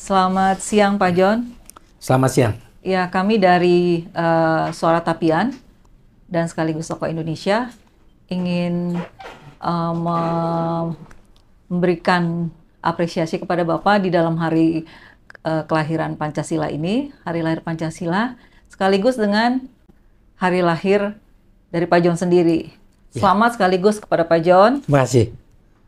Selamat siang Pak John. Selamat siang. Ya, kami dari Suara Tapian dan sekaligus Tokoh Indonesia ingin memberikan apresiasi kepada Bapak di dalam hari kelahiran Pancasila ini, hari lahir Pancasila, sekaligus dengan hari lahir dari Pak John sendiri. Selamat sekaligus kepada Pak John. Terima kasih.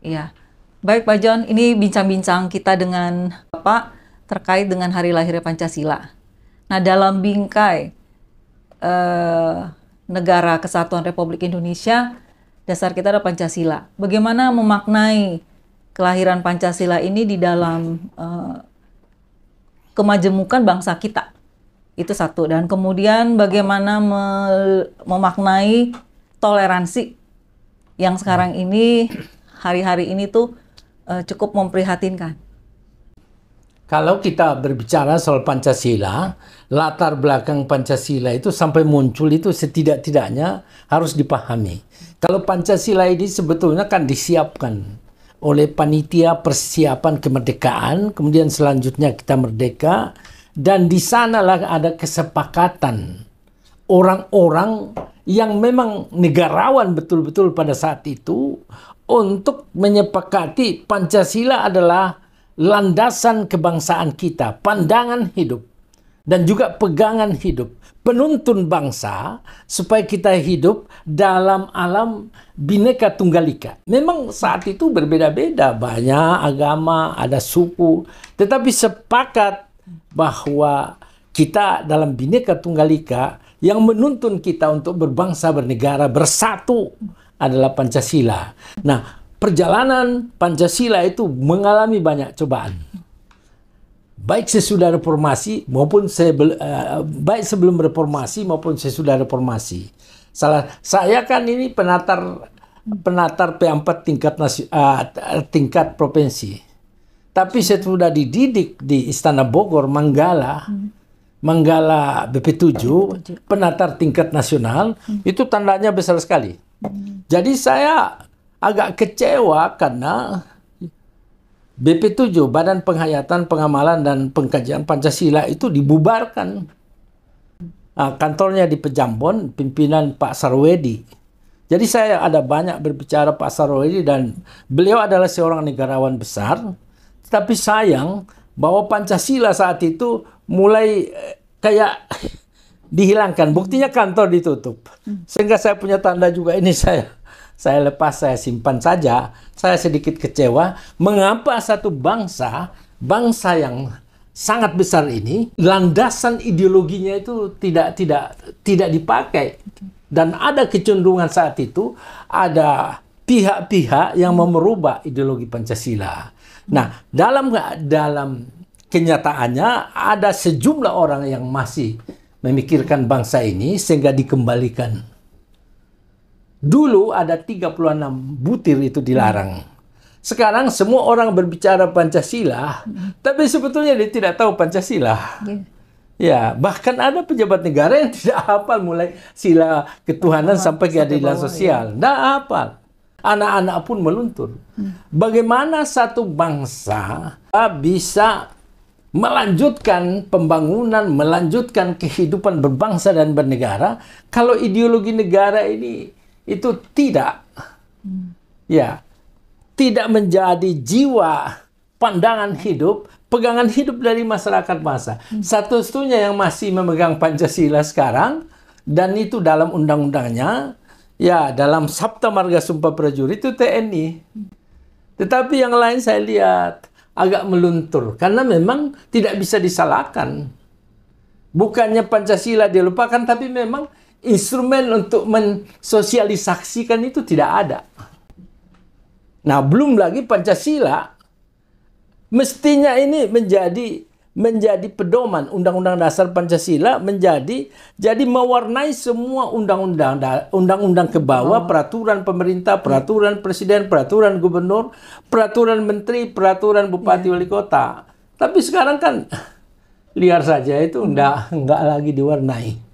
Iya. Baik Pak John, ini bincang-bincang kita dengan Bapak terkait dengan hari lahir Pancasila. Nah, dalam bingkai Negara Kesatuan Republik Indonesia, dasar kita ada Pancasila. Bagaimana memaknai kelahiran Pancasila ini di dalam kemajemukan bangsa kita? Itu satu. Dan kemudian bagaimana memaknai toleransi yang sekarang ini, hari-hari ini tuh cukup memprihatinkan. Kalau kita berbicara soal Pancasila, latar belakang Pancasila itu sampai muncul itu setidak-tidaknya harus dipahami. Kalau Pancasila ini sebetulnya kan disiapkan oleh panitia persiapan kemerdekaan, kemudian selanjutnya kita merdeka, dan di sanalah ada kesepakatan orang-orang yang memang negarawan betul-betul pada saat itu untuk menyepakati Pancasila adalah landasan kebangsaan kita, pandangan hidup, dan juga pegangan hidup, penuntun bangsa supaya kita hidup dalam alam Bhinneka Tunggal Ika. Memang saat itu berbeda-beda, banyak agama, ada suku, tetapi sepakat bahwa kita dalam Bhinneka Tunggal Ika yang menuntun kita untuk berbangsa, bernegara, bersatu adalah Pancasila. Nah, perjalanan Pancasila itu mengalami banyak cobaan. Baik sesudah reformasi maupun baik sebelum reformasi maupun sesudah reformasi. Saya kan ini penatar P4 tingkat provinsi. Tapi sesudah dididik di Istana Bogor, Manggala BP7, penatar tingkat nasional, itu tandanya besar sekali. Jadi saya agak kecewa karena BP7, Badan Penghayatan, Pengamalan, dan Pengkajian Pancasila itu dibubarkan. Kantornya di Pejambon, pimpinan Pak Sarwedi. Jadi saya ada banyak berbicara Pak Sarwedi dan beliau adalah seorang negarawan besar. Tapi sayang bahwa Pancasila saat itu mulai kayak dihilangkan. Buktinya kantor ditutup. Sehingga saya punya tanda juga ini saya lepas, saya simpan saja. Saya sedikit kecewa mengapa satu bangsa yang sangat besar ini landasan ideologinya itu tidak dipakai. Dan ada kecenderungan saat itu ada pihak-pihak yang mau merubah ideologi Pancasila. Nah, dalam kenyataannya ada sejumlah orang yang masih memikirkan bangsa ini sehingga dikembalikan. Dulu ada 36 butir itu dilarang. Sekarang semua orang berbicara Pancasila, tapi sebetulnya dia tidak tahu Pancasila. Ya, bahkan ada pejabat negara yang tidak hafal mulai sila ketuhanan sampai keadilan sosial. Tidak hafal. Anak-anak pun meluntur. Bagaimana satu bangsa bisa melanjutkan pembangunan, melanjutkan kehidupan berbangsa dan bernegara kalau ideologi negara ini itu tidak menjadi jiwa pandangan hidup, pegangan hidup dari masyarakat bangsa. Satu-satunya yang masih memegang Pancasila sekarang, dan itu dalam undang-undangnya, ya dalam Sabta Marga Sumpah Prajurit itu TNI. Tetapi yang lain saya lihat agak meluntur, karena memang tidak bisa disalahkan. Bukannya Pancasila dilupakan, tapi memang instrumen untuk mensosialisasikan itu tidak ada. Nah, belum lagi Pancasila mestinya ini menjadi pedoman. Undang-Undang Dasar Pancasila jadi mewarnai semua undang-undang ke bawah, peraturan pemerintah, peraturan presiden, peraturan gubernur, peraturan menteri, peraturan bupati wali kota. Tapi sekarang kan liar saja itu enggak lagi diwarnai.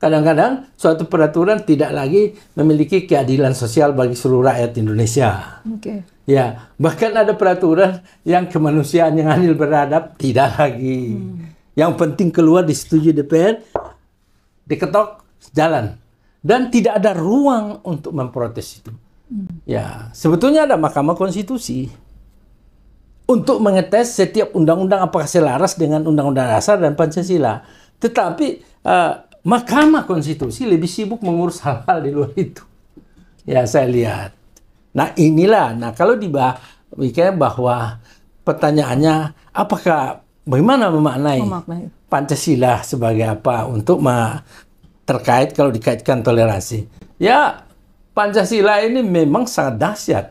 Kadang-kadang suatu peraturan tidak lagi memiliki keadilan sosial bagi seluruh rakyat Indonesia. Oke. Ya, bahkan ada peraturan yang kemanusiaan yang adil beradab tidak lagi. Yang penting keluar disetujui DPR, diketok jalan, dan tidak ada ruang untuk memprotes itu. Ya, sebetulnya ada Mahkamah Konstitusi untuk mengetes setiap undang-undang apakah selaras dengan Undang-Undang Dasar dan Pancasila. Tetapi Mahkamah Konstitusi lebih sibuk mengurus hal-hal di luar itu. Ya, saya lihat. Nah, inilah. Nah, kalau dibahas bahwa pertanyaannya bagaimana memaknai Pancasila sebagai apa untuk terkait kalau dikaitkan toleransi. Ya, Pancasila ini memang sangat dahsyat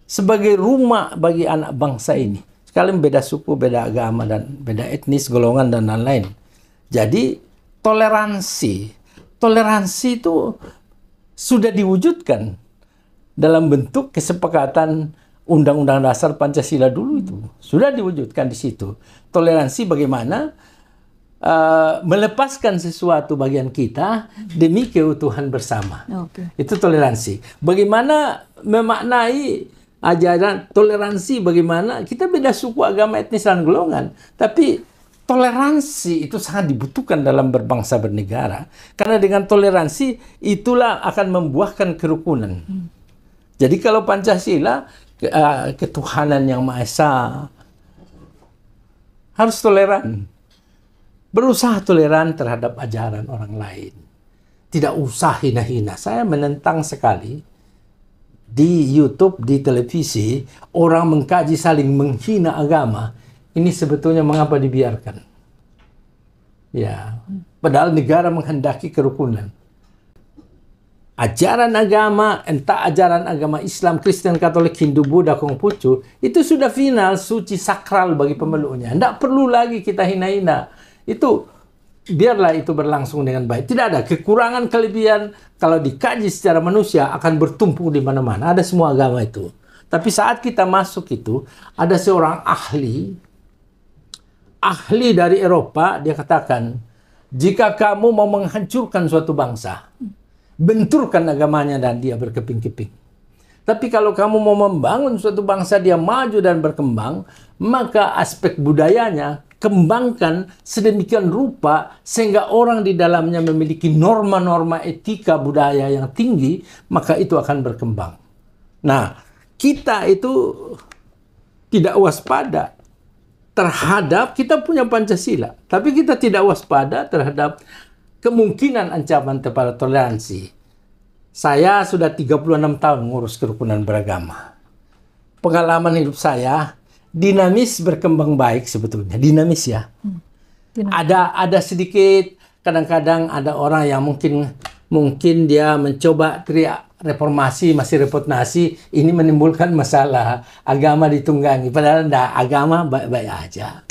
sebagai rumah bagi anak bangsa ini. Sekalian beda suku, beda agama, dan beda etnis, golongan, dan lain-lain. Jadi, toleransi itu sudah diwujudkan dalam bentuk kesepakatan Undang-Undang Dasar Pancasila dulu itu. Sudah diwujudkan di situ. Toleransi bagaimana melepaskan sesuatu bagian kita demi keutuhan bersama. Itu toleransi. Bagaimana memaknai ajaran toleransi, bagaimana kita beda suku, agama, etnis, dan golongan. Tapi toleransi itu sangat dibutuhkan dalam berbangsa bernegara. Karena dengan toleransi itulah akan membuahkan kerukunan. Jadi kalau Pancasila, ketuhanan yang Maha Esa, harus toleran. Berusaha toleran terhadap ajaran orang lain. Tidak usah hina-hina. Saya menentang sekali di YouTube, di televisi, orang mengkaji saling menghina agama. Ini sebetulnya mengapa dibiarkan? Ya, padahal negara menghendaki kerukunan. Ajaran agama, entah ajaran agama Islam, Kristen, Katolik, Hindu, Buddha, Konghucu, itu sudah final, suci, sakral bagi pemeluknya. Tidak perlu lagi kita hina-hina. Itu biarlah itu berlangsung dengan baik. Tidak ada kekurangan, kelebihan. Kalau dikaji secara manusia akan bertumpuk di mana-mana. Ada semua agama itu. Tapi saat kita masuk itu, ada seorang ahli dari Eropa, dia katakan, jika kamu mau menghancurkan suatu bangsa, benturkan agamanya dan dia berkeping-keping. Tapi kalau kamu mau membangun suatu bangsa, dia maju dan berkembang, maka aspek budayanya kembangkan sedemikian rupa sehingga orang di dalamnya memiliki norma-norma etika budaya yang tinggi, maka itu akan berkembang. Nah, kita itu tidak waspada terhadap, kita punya Pancasila, tapi kita tidak waspada terhadap kemungkinan ancaman terhadap toleransi. Saya sudah 36 tahun mengurus kerukunan beragama. Pengalaman hidup saya dinamis, berkembang baik sebetulnya. Dinamis ya. Ada sedikit, kadang-kadang ada orang yang mungkin dia mencoba teriak reformasi, masih reformasi, ini menimbulkan masalah, agama ditunggangi. Padahal agama baik-baik aja.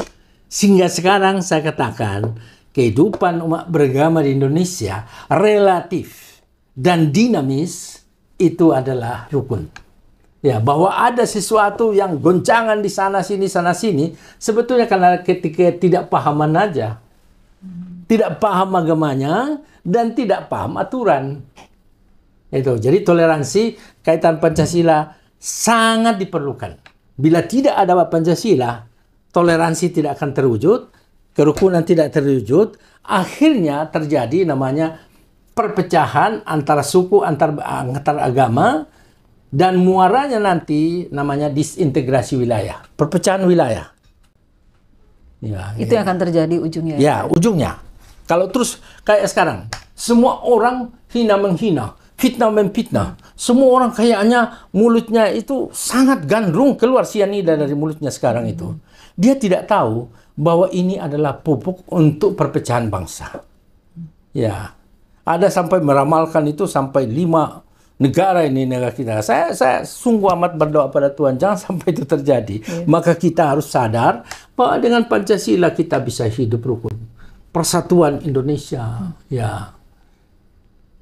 Sehingga sekarang saya katakan, kehidupan umat beragama di Indonesia relatif dan dinamis itu adalah rukun. Ya, bahwa ada sesuatu yang goncangan di sana sini sebetulnya karena ketika tidak pahaman aja. Tidak paham agamanya dan tidak paham aturan. Itu. Jadi toleransi kaitan Pancasila sangat diperlukan. Bila tidak ada Pancasila, toleransi tidak akan terwujud, kerukunan tidak terwujud, akhirnya terjadi namanya perpecahan antara suku, antar agama, dan muaranya nanti namanya disintegrasi wilayah, perpecahan wilayah. Ya, itu yang akan terjadi ujungnya. Ya, ujungnya. Kalau terus kayak sekarang, semua orang hina-menghina, fitnah-memfitnah. Semua orang kayaknya mulutnya itu sangat gandrung, keluar sianida dari mulutnya sekarang itu. Dia tidak tahu bahwa ini adalah pupuk untuk perpecahan bangsa. Ya, ada sampai meramalkan itu sampai 5 negara ini, negara kita. Saya sungguh amat berdoa pada Tuhan jangan sampai itu terjadi. Maka kita harus sadar bahwa dengan Pancasila kita bisa hidup rukun. Persatuan Indonesia, ya,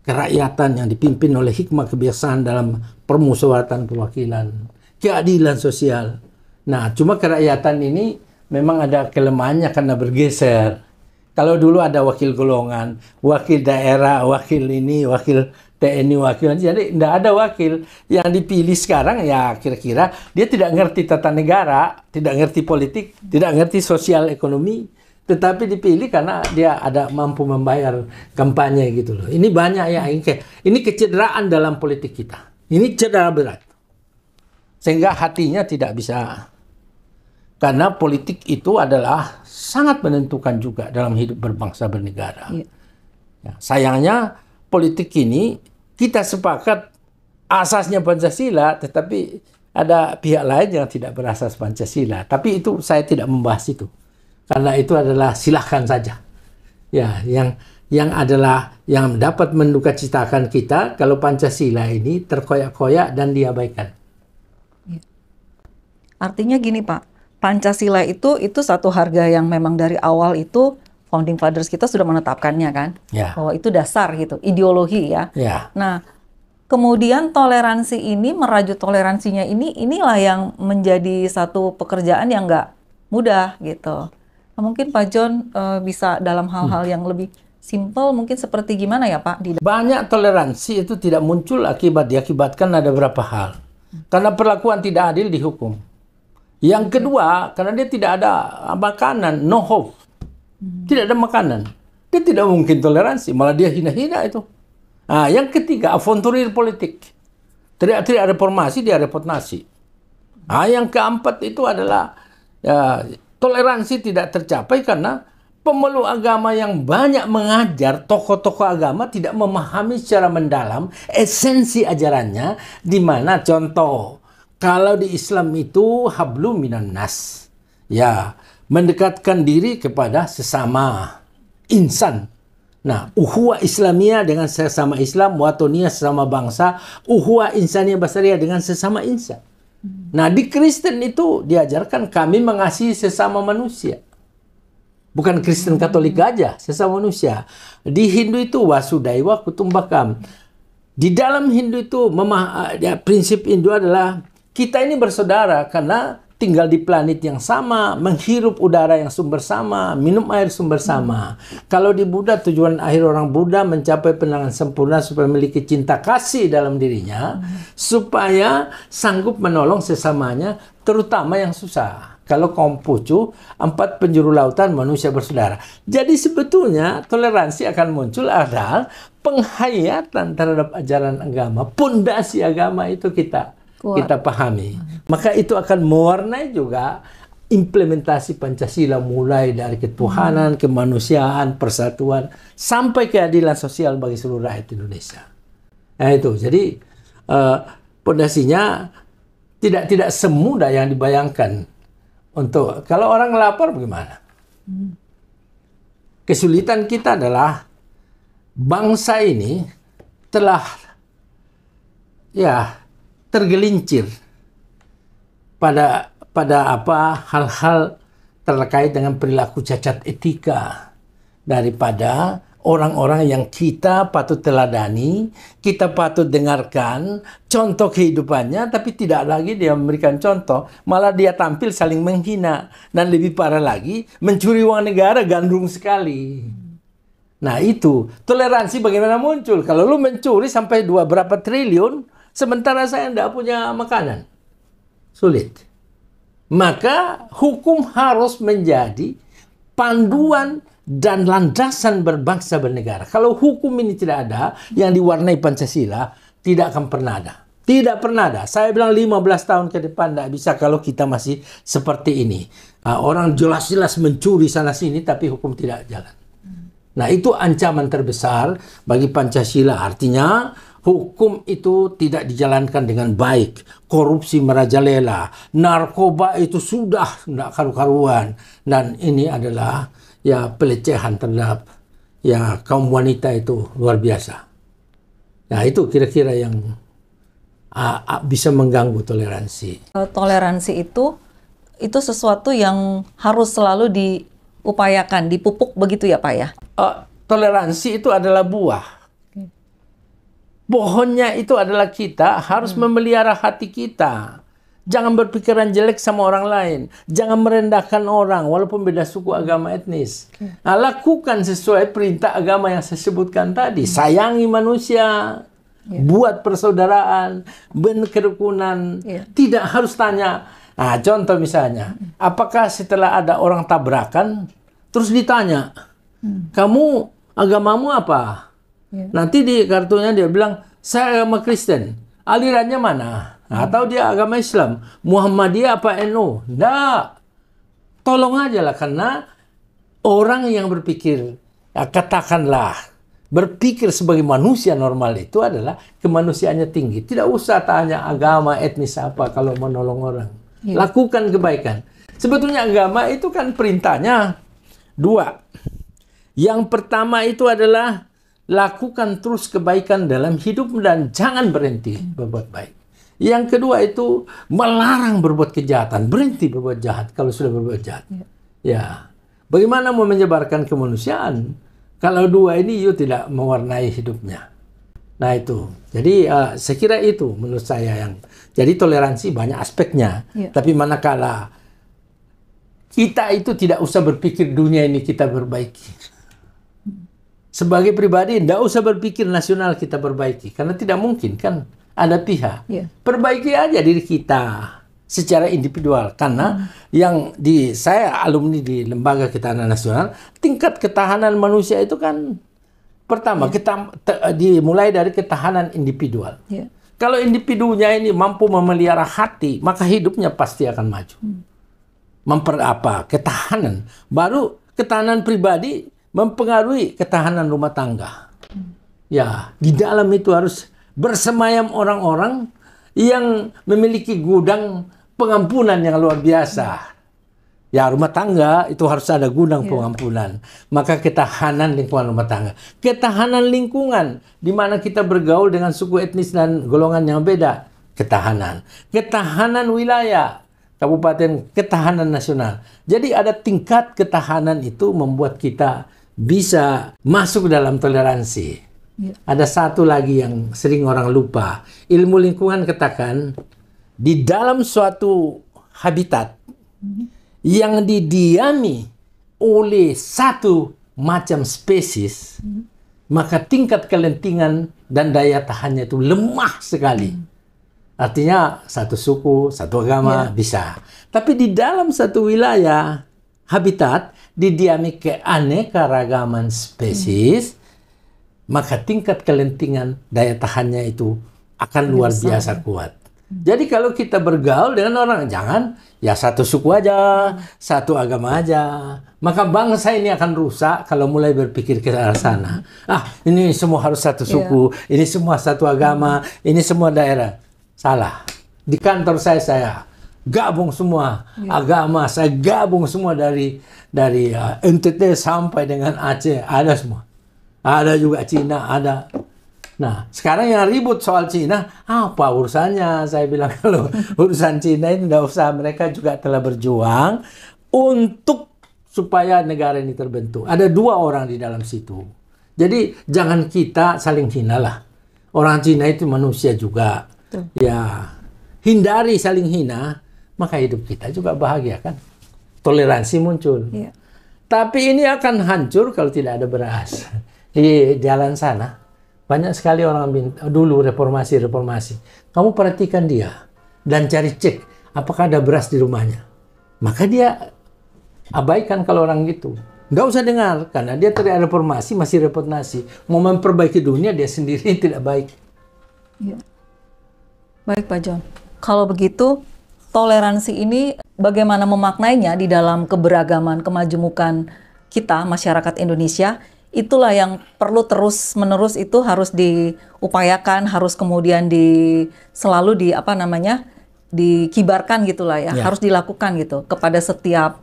kerakyatan yang dipimpin oleh hikmah kebiasaan dalam permusyawaratan perwakilan, keadilan sosial. Nah, cuma kerakyatan ini memang ada kelemahannya karena bergeser. Kalau dulu ada wakil golongan, wakil daerah, wakil ini, wakil TNI, wakil, jadi tidak ada wakil. Yang dipilih sekarang ya kira-kira dia tidak ngerti tata negara, tidak ngerti politik, tidak ngerti sosial ekonomi, tetapi dipilih karena dia ada mampu membayar kampanye gitu loh. Ini banyak ya, ini kecederaan dalam politik kita. Ini cedera berat. Sehingga hatinya tidak bisa. Karena politik itu adalah sangat menentukan juga dalam hidup berbangsa bernegara. Iya. Ya, sayangnya politik ini kita sepakat asasnya Pancasila, tetapi ada pihak lain yang tidak berasas Pancasila. Tapi itu saya tidak membahas itu, karena itu adalah silahkan saja. Ya, yang adalah yang dapat mendukacitakan kita kalau Pancasila ini terkoyak-koyak dan diabaikan. Artinya gini Pak, Pancasila itu satu harga yang memang dari awal itu founding fathers kita sudah menetapkannya kan, Ya. bahwa itu dasar gitu, ideologi ya. Ya. Nah, kemudian toleransi ini, merajut toleransinya inilah yang menjadi satu pekerjaan yang nggak mudah gitu. Nah, mungkin Pak John bisa dalam hal-hal yang lebih simpel, mungkin seperti gimana ya Pak? Banyak toleransi itu tidak muncul diakibatkan ada beberapa hal. Karena perlakuan tidak adil di hukum. Yang kedua, karena dia tidak ada makanan, no hope. Tidak ada makanan. Dia tidak mungkin toleransi, malah dia hina-hina itu. Nah, yang ketiga, avanturir politik. Tidak reformasi, dia repot nasi. Nah, yang keempat itu adalah ya, toleransi tidak tercapai karena pemeluk agama yang banyak mengajar, tokoh-tokoh agama tidak memahami secara mendalam esensi ajarannya, di mana contoh, kalau di Islam itu hablum minan nas, ya mendekatkan diri kepada sesama insan. Nah, ukhuwah Islamiyah dengan sesama Islam, watoniyah sesama bangsa, ukhuwah insaniyah basariyah dengan sesama insan. Nah, di Kristen itu diajarkan kami mengasihi sesama manusia. Bukan Kristen Katolik aja, sesama manusia. Di Hindu itu wasudaiwa kutumbakam. Di dalam Hindu itu prinsip Hindu adalah kita ini bersaudara karena tinggal di planet yang sama, menghirup udara yang sumber sama, minum air sumber sama. Kalau di Buddha, tujuan akhir orang Buddha mencapai penangan sempurna supaya memiliki cinta kasih dalam dirinya, supaya sanggup menolong sesamanya, terutama yang susah. Kalau Konghucu, 4 penjuru lautan manusia bersaudara. Jadi sebetulnya toleransi akan muncul adalah penghayatan terhadap ajaran agama, pondasi agama itu kita pahami. Maka itu akan mewarnai juga implementasi Pancasila mulai dari ketuhanan, kemanusiaan, persatuan, sampai keadilan sosial bagi seluruh rakyat Indonesia. Nah itu, jadi pondasinya tidak semudah yang dibayangkan. Untuk kalau orang lapar bagaimana? Kesulitan kita adalah bangsa ini telah tergelincir pada hal-hal terkait dengan perilaku cacat etika daripada orang-orang yang kita patut teladani, kita patut dengarkan contoh kehidupannya, tapi tidak lagi dia memberikan contoh, malah dia tampil saling menghina, dan lebih parah lagi mencuri uang negara gandrung sekali. Nah itu toleransi bagaimana muncul kalau lu mencuri sampai berapa triliun sementara saya tidak punya makanan. Sulit. Maka hukum harus menjadi panduan dan landasan berbangsa bernegara. Kalau hukum ini tidak ada yang diwarnai Pancasila, tidak akan pernah ada. Tidak pernah ada. Saya bilang 15 tahun ke depan tidak bisa kalau kita masih seperti ini. Orang jelas-jelas mencuri sana-sini tapi hukum tidak jalan. Nah itu ancaman terbesar bagi Pancasila. Artinya hukum itu tidak dijalankan dengan baik. Korupsi merajalela. Narkoba itu sudah tidak karu-karuan. Dan ini adalah pelecehan terhadap kaum wanita itu luar biasa. Nah itu kira-kira yang bisa mengganggu toleransi. Toleransi itu sesuatu yang harus selalu diupayakan, dipupuk begitu ya Pak ya? Toleransi itu adalah buah. Pohonnya itu adalah kita harus memelihara hati kita. Jangan berpikiran jelek sama orang lain. Jangan merendahkan orang walaupun beda suku, agama, etnis. Nah, lakukan sesuai perintah agama yang saya sebutkan tadi. Sayangi manusia. Buat persaudaraan, kerukunan. Tidak harus tanya. Nah, contoh misalnya, apakah setelah ada orang tabrakan, terus ditanya, kamu agamamu apa? Nanti di kartunya dia bilang, saya agama Kristen. Alirannya mana? Atau dia agama Islam, Muhammadiyah apa NU? Nggak. Tolong aja lah, karena orang yang berpikir, ya katakanlah, berpikir sebagai manusia normal itu adalah kemanusiaannya tinggi. Tidak usah tanya agama, etnis apa kalau menolong orang. Lakukan kebaikan. Sebetulnya agama itu kan perintahnya dua. Yang pertama itu adalah lakukan terus kebaikan dalam hidup dan jangan berhenti berbuat baik. Yang kedua itu melarang berbuat kejahatan, berhenti berbuat jahat kalau sudah berbuat jahat. Ya, bagaimana mau menyebarkan kemanusiaan kalau dua ini tidak mewarnai hidupnya? Nah itu, jadi saya kira itu menurut saya yang. Jadi toleransi banyak aspeknya, tapi manakala kita itu tidak usah berpikir dunia ini kita perbaiki. Sebagai pribadi tidak usah berpikir nasional kita perbaiki, karena tidak mungkin kan. Ada pihak, perbaiki aja diri kita secara individual. Karena yang saya alumni di Lembaga Ketahanan Nasional, tingkat ketahanan manusia itu kan pertama kita dimulai dari ketahanan individual. Kalau individunya ini mampu memelihara hati, maka hidupnya pasti akan maju. Ketahanan, baru ketahanan pribadi mempengaruhi ketahanan rumah tangga. Ya, di dalam itu harus bersemayam orang-orang yang memiliki gudang pengampunan yang luar biasa. Ya, rumah tangga itu harus ada gudang pengampunan. Maka ketahanan lingkungan rumah tangga. Ketahanan lingkungan, di mana kita bergaul dengan suku etnis dan golongan yang beda. Ketahanan. Ketahanan wilayah, kabupaten, ketahanan nasional. Jadi ada tingkat ketahanan itu membuat kita bisa masuk dalam toleransi. Ada satu lagi yang sering orang lupa. Ilmu lingkungan katakan, di dalam suatu habitat yang didiami oleh satu macam spesies, maka tingkat kelentingan dan daya tahannya itu lemah sekali. Artinya satu suku, satu agama bisa. Tapi di dalam satu wilayah habitat didiami keanekaragaman spesies, maka tingkat kelentingan daya tahannya itu akan luar biasa kuat. Jadi kalau kita bergaul dengan orang, jangan ya satu suku aja, satu agama aja. Maka bangsa ini akan rusak kalau mulai berpikir ke arah sana. Ini semua harus satu suku, ini semua satu agama, ini semua daerah. Salah. Di kantor saya gabung semua agama, saya gabung semua dari NTT sampai dengan Aceh, ada semua. Ada juga Cina, ada. Nah, sekarang yang ribut soal Cina, apa urusannya? Saya bilang kalau urusan Cina itu tidak usah. Mereka juga telah berjuang untuk supaya negara ini terbentuk. Ada dua orang di dalam situ. Jadi jangan kita saling hina lah. Orang Cina itu manusia juga. Ya, hindari saling hina, maka hidup kita juga bahagia kan. Toleransi muncul. Tapi ini akan hancur kalau tidak ada beras. Di jalan sana banyak sekali orang dulu reformasi. Kamu perhatikan dia dan cari cek apakah ada beras di rumahnya. Maka dia abaikan kalau orang gitu. Nggak usah dengar karena dia teriak reformasi masih repot nasi. Mau memperbaiki dunia dia sendiri tidak baik. Baik Pak John. Kalau begitu toleransi ini bagaimana memaknainya di dalam keberagaman kemajemukan kita masyarakat Indonesia? Itulah yang perlu terus-menerus itu harus diupayakan, harus kemudian selalu dikibarkan gitulah ya, harus dilakukan gitu kepada setiap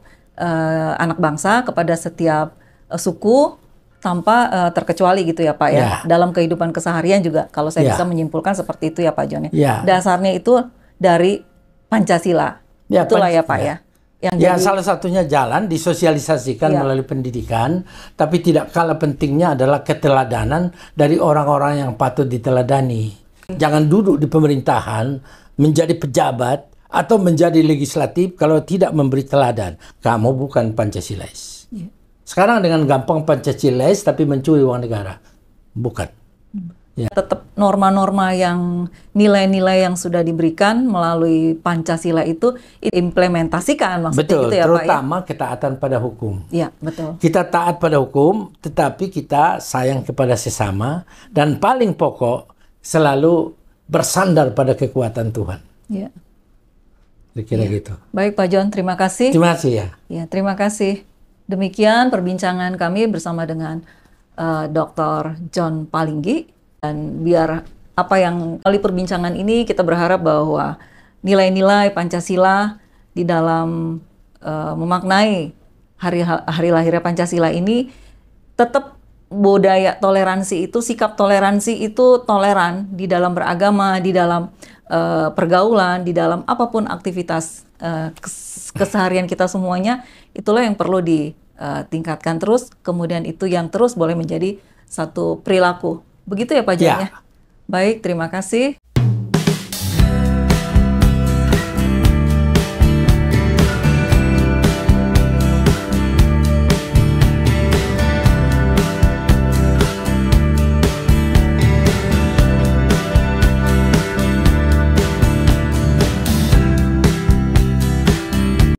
anak bangsa, kepada setiap suku tanpa terkecuali gitu ya Pak ya. Dalam kehidupan keseharian juga kalau saya bisa menyimpulkan seperti itu ya Pak John ya. Dasarnya itu dari Pancasila. Itulah ya Pak ya. Yang salah satunya jalan disosialisasikan melalui pendidikan, tapi tidak kalah pentingnya adalah keteladanan dari orang-orang yang patut diteladani. Jangan duduk di pemerintahan menjadi pejabat atau menjadi legislatif kalau tidak memberi teladan, kamu bukan Pancasilais. Ya. Sekarang dengan gampang Pancasilais tapi mencuri uang negara. Bukan. Ya. Tetap norma-norma yang nilai-nilai yang sudah diberikan melalui Pancasila itu implementasikan, maksudnya Betul, gitu ya Pak ya? terutama ketaatan pada hukum. Iya, betul. Kita taat pada hukum, tetapi kita sayang kepada sesama, dan paling pokok selalu bersandar pada kekuatan Tuhan. Iya. Kira-kira gitu. Baik Pak John, terima kasih. Terima kasih ya. Ya, terima kasih. Demikian perbincangan kami bersama dengan Dr. John Palinggi. Dan biar apa yang kali perbincangan ini kita berharap bahwa nilai-nilai Pancasila di dalam memaknai hari lahirnya Pancasila ini tetap budaya toleransi itu, sikap toleransi itu toleran di dalam beragama, di dalam pergaulan, di dalam apapun aktivitas keseharian kita semuanya, itulah yang perlu ditingkatkan terus, kemudian itu yang terus boleh menjadi satu perilaku. Begitu ya Pak Jan ya? Baik, terima kasih.